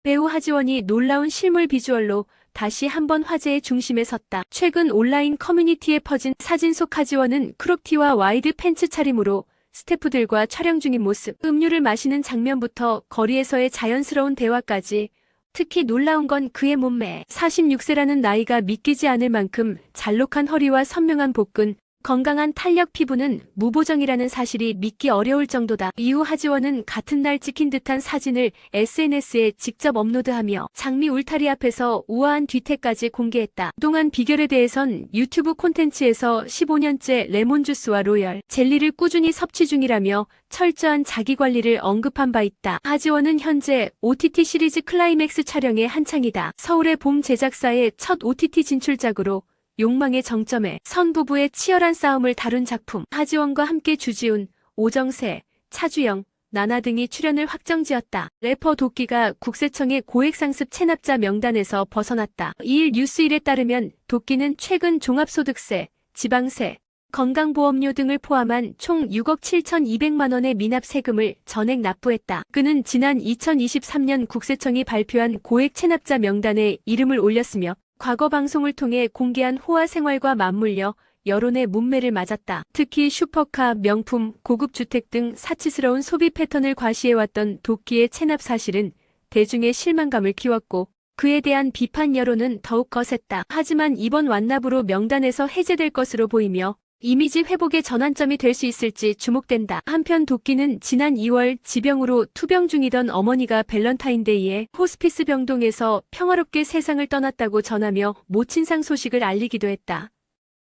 배우 하지원이 놀라운 실물 비주얼로 다시 한번 화제의 중심에 섰다. 최근 온라인 커뮤니티에 퍼진 사진 속 하지원은 크롭티와 와이드 팬츠 차림으로 스태프들과 촬영 중인 모습, 음료를 마시는 장면부터 거리에서의 자연스러운 대화까지, 특히 놀라운 건 그의 몸매. 46세라는 나이가 믿기지 않을 만큼 잘록한 허리와 선명한 복근, 건강한 탄력 피부는 무보정이라는 사실이 믿기 어려울 정도다. 이후 하지원은 같은 날 찍힌 듯한 사진을 SNS에 직접 업로드하며 장미 울타리 앞에서 우아한 뒤태까지 공개했다. 그동안 비결에 대해선 유튜브 콘텐츠에서 15년째 레몬주스와 로열, 젤리를 꾸준히 섭취 중이라며 철저한 자기관리를 언급한 바 있다. 하지원은 현재 OTT 시리즈 클라이맥스 촬영에 한창이다. 서울의 봄 제작사의 첫 OTT 진출작으로 욕망의 정점에 선 부부의 치열한 싸움을 다룬 작품. 하지원과 함께 주지훈, 오정세, 차주영, 나나 등이 출연을 확정지었다. 래퍼 도끼가 국세청의 고액상습 체납자 명단에서 벗어났다. 이일 뉴스일에 따르면 도끼는 최근 종합소득세, 지방세, 건강보험료 등을 포함한 총 6억 7,200만 원의 미납 세금을 전액 납부했다. 그는 지난 2023년 국세청이 발표한 고액 체납자 명단에 이름을 올렸으며 과거 방송을 통해 공개한 호화 생활과 맞물려 여론의 문매를 맞았다. 특히 슈퍼카, 명품, 고급 주택 등 사치스러운 소비 패턴을 과시해왔던 도끼의 체납 사실은 대중의 실망감을 키웠고 그에 대한 비판 여론은 더욱 거셌다. 하지만 이번 완납으로 명단에서 해제될 것으로 보이며 이미지 회복의 전환점이 될 수 있을지 주목된다. 한편 도끼는 지난 2월 지병으로 투병 중이던 어머니가 밸런타인데이에 호스피스 병동에서 평화롭게 세상을 떠났다고 전하며 모친상 소식을 알리기도 했다.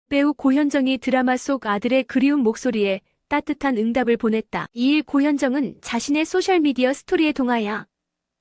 배우 고현정이 드라마 속 아들의 그리운 목소리에 따뜻한 응답을 보냈다. 이일 고현정은 자신의 소셜미디어 스토리에 동아야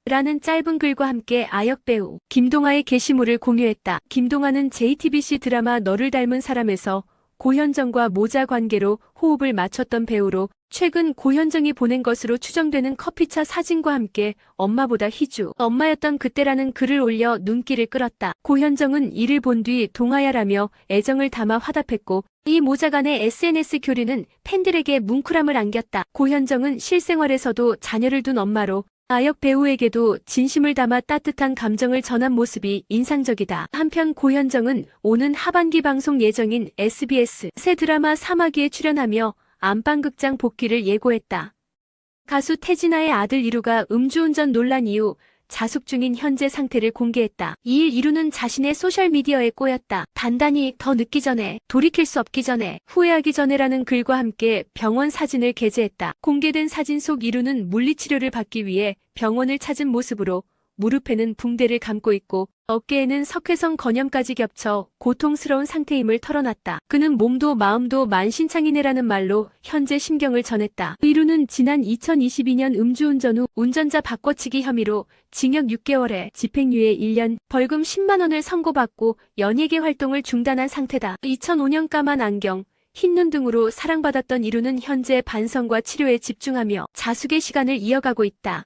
라는 짧은 글과 함께 아역 배우 김동아의 게시물을 공유했다. 김동아는 JTBC 드라마 너를 닮은 사람에서 고현정과 모자 관계로 호흡을 맞췄던 배우로 최근 고현정이 보낸 것으로 추정되는 커피차 사진과 함께 엄마보다 희주, 엄마였던 그때라는 글을 올려 눈길을 끌었다. 고현정은 이를 본 뒤 동아야라며 애정을 담아 화답했고 이 모자 간의 SNS 교류는 팬들에게 뭉클함을 안겼다. 고현정은 실생활에서도 자녀를 둔 엄마로 아역 배우에게도 진심을 담아 따뜻한 감정을 전한 모습이 인상적이다. 한편 고현정은 오는 하반기 방송 예정인 SBS 새 드라마 사마귀에 출연하며 안방극장 복귀를 예고했다. 가수 태진아의 아들 이루가 음주운전 논란 이후 자숙 중인 현재 상태를 공개했다. 이일 이루는 자신의 소셜미디어에 꼬였다. 단단히 더 늦기 전에, 돌이킬 수 없기 전에, 후회하기 전에라는 글과 함께 병원 사진을 게재했다. 공개된 사진 속 이루는 물리치료를 받기 위해 병원을 찾은 모습으로 무릎에는 붕대를 감고 있고 어깨에는 석회성 건염까지 겹쳐 고통스러운 상태임을 털어놨다. 그는 몸도 마음도 만신창이네라는 말로 현재 심경을 전했다. 이루는 지난 2022년 음주운전 후 운전자 바꿔치기 혐의로 징역 6개월에 집행유예 1년, 벌금 10만 원을 선고받고 연예계 활동을 중단한 상태다. 2005년 까만 안경, 흰눈 등으로 사랑받았던 이루는 현재 반성과 치료에 집중하며 자숙의 시간을 이어가고 있다.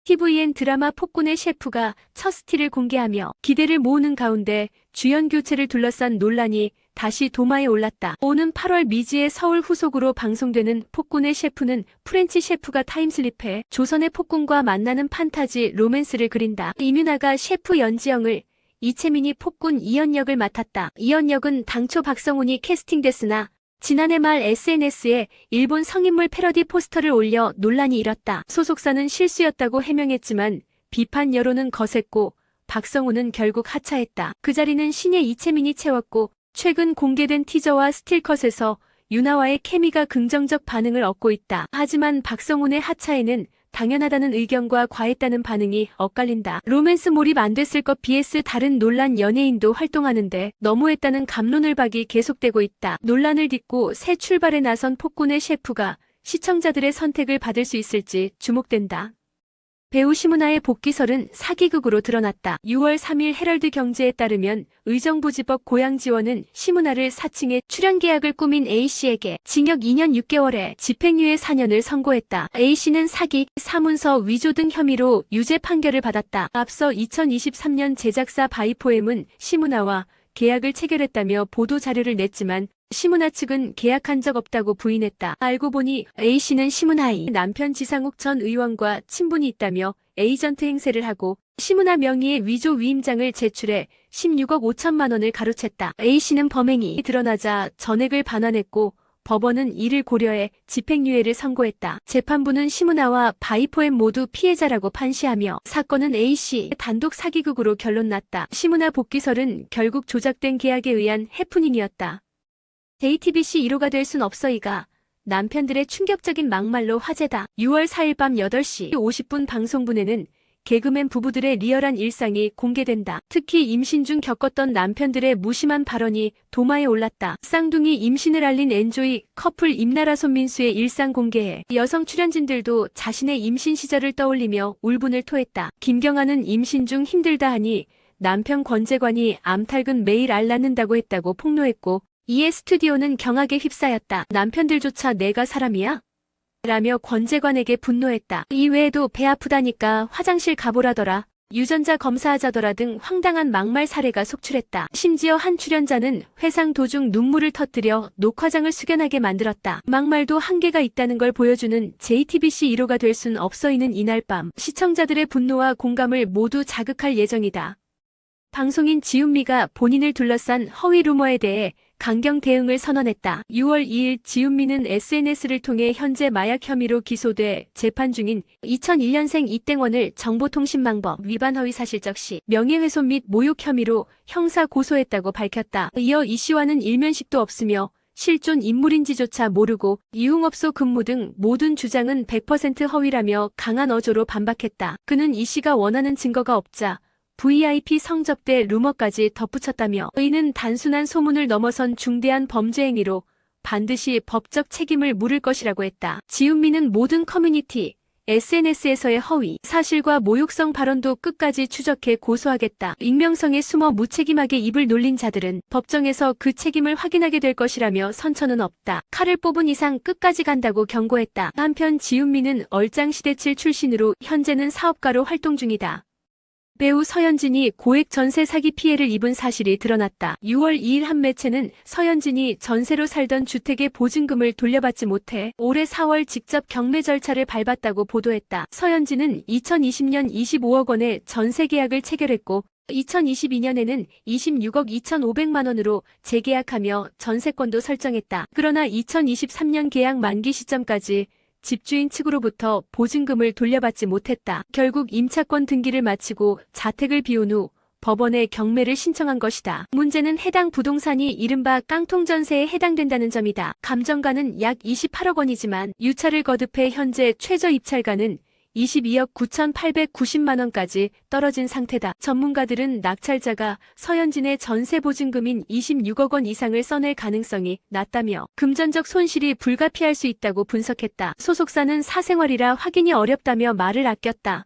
TVN 드라마 폭군의 셰프가 첫 스틸을 공개하며 기대를 모으는 가운데 주연 교체를 둘러싼 논란이 다시 도마에 올랐다. 오는 8월 미지의 서울 후속으로 방송되는 폭군의 셰프는 프렌치 셰프가 타임슬립해 조선의 폭군과 만나는 판타지 로맨스를 그린다. 이민아가 셰프 연지영을, 이채민이 폭군 이연 역을 맡았다. 이연 역은 당초 박성훈이 캐스팅됐으나 지난해 말 SNS에 일본 성인물 패러디 포스터를 올려 논란이 일었다. 소속사는 실수였다고 해명했지만 비판 여론은 거셌고 박성훈은 결국 하차했다. 그 자리는 신예 이채민이 채웠고 최근 공개된 티저와 스틸컷에서 유나와의 케미가 긍정적 반응을 얻고 있다. 하지만 박성훈의 하차에는 당연하다는 의견과 과했다는 반응이 엇갈린다. 로맨스 몰입 안 됐을 것 vs 다른 논란 연예인도 활동하는데 너무했다는 갑론을박이 계속되고 있다. 논란을 딛고 새 출발에 나선 폭군의 셰프가 시청자들의 선택을 받을 수 있을지 주목된다. 배우 심은하의 복귀설은 사기극으로 드러났다. 6월 3일 헤럴드 경제에 따르면 의정부지법 고양지원은 심은하를 사칭해 출연 계약을 꾸민 A씨에게 징역 2년 6개월에 집행유예 4년을 선고했다. A씨는 사기, 사문서 위조 등 혐의로 유죄 판결을 받았다. 앞서 2023년 제작사 바이포엠은 심은하와 계약을 체결했다며 보도 자료를 냈지만 시문아 측은 계약한 적 없다고 부인했다. 알고 보니 A씨는 시문아의 남편 지상욱 전 의원과 친분이 있다며 에이전트 행세를 하고 시문아 명의의 위조 위임장을 제출해 16억 5천만 원을 가로챘다. A씨는 범행이 드러나자 전액을 반환했고 법원은 이를 고려해 집행유예를 선고했다. 재판부는 시문아와 바이포엠 모두 피해자라고 판시하며 사건은 A씨 단독 사기극으로 결론났다. 시문아 복귀설은 결국 조작된 계약에 의한 해프닝이었다. JTBC 1호가 될 순 없어이가 남편들의 충격적인 막말로 화제다. 6월 4일 밤 8시 50분 방송분에는 개그맨 부부들의 리얼한 일상이 공개된다. 특히 임신 중 겪었던 남편들의 무심한 발언이 도마에 올랐다. 쌍둥이 임신을 알린 엔조이 커플 임나라 손민수의 일상 공개에 여성 출연진들도 자신의 임신 시절을 떠올리며 울분을 토했다. 김경아는 임신 중 힘들다 하니 남편 권재관이 암탈근 매일 알 낳는다고 했다고 폭로했고 이에 스튜디오는 경악에 휩싸였다. 남편들조차 내가 사람이야? 라며 권재관에게 분노했다. 이외에도 배 아프다니까 화장실 가보라더라. 유전자 검사하자더라 등 황당한 막말 사례가 속출했다. 심지어 한 출연자는 회상 도중 눈물을 터뜨려 녹화장을 숙연하게 만들었다. 막말도 한계가 있다는 걸 보여주는 JTBC 1호가 될 순 없어이는 이날 밤 시청자들의 분노와 공감을 모두 자극할 예정이다. 방송인 지훈미가 본인을 둘러싼 허위 루머에 대해 강경 대응을 선언했다. 6월 2일 지훈미는 SNS를 통해 현재 마약 혐의로 기소돼 재판 중인 2001년생 이땡원을 정보통신망법 위반 허위사실적 시 명예훼손 및 모욕 혐의로 형사 고소했다고 밝혔다. 이어 이 씨와는 일면식도 없으며 실존 인물인지조차 모르고 유흥업소 근무 등 모든 주장은 100% 허위라며 강한 어조로 반박했다. 그는 이 씨가 원하는 증거가 없자 VIP 성접대 루머까지 덧붙였다며 이는 단순한 소문을 넘어선 중대한 범죄 행위로 반드시 법적 책임을 물을 것이라고 했다. 지훈미는 모든 커뮤니티, SNS에서의 허위, 사실과 모욕성 발언도 끝까지 추적해 고소하겠다. 익명성에 숨어 무책임하게 입을 놀린 자들은 법정에서 그 책임을 확인하게 될 것이라며 선처는 없다. 칼을 뽑은 이상 끝까지 간다고 경고했다. 한편 지훈미는 얼짱시대칠 출신으로 현재는 사업가로 활동 중이다. 배우 서현진이 고액 전세 사기 피해를 입은 사실이 드러났다. 6월 2일 한 매체는 서현진이 전세로 살던 주택의 보증금을 돌려받지 못해 올해 4월 직접 경매 절차를 밟았다고 보도했다. 서현진은 2020년 25억 원의 전세 계약을 체결했고 2022년에는 26억 2,500만 원으로 재계약하며 전세권도 설정했다. 그러나 2023년 계약 만기 시점까지 집주인 측으로부터 보증금을 돌려받지 못했다. 결국 임차권 등기를 마치고 자택을 비운 후 법원에 경매를 신청한 것이다. 문제는 해당 부동산이 이른바 깡통전세에 해당된다는 점이다. 감정가는 약 28억 원이지만 유차를 거듭해 현재 최저 입찰가는 22억 9,890만 원까지 떨어진 상태다. 전문가들은 낙찰자가 서현진의 전세 보증금인 26억 원 이상을 써낼 가능성이 낮다며 금전적 손실이 불가피할 수 있다고 분석했다. 소속사는 사생활이라 확인이 어렵다며 말을 아꼈다.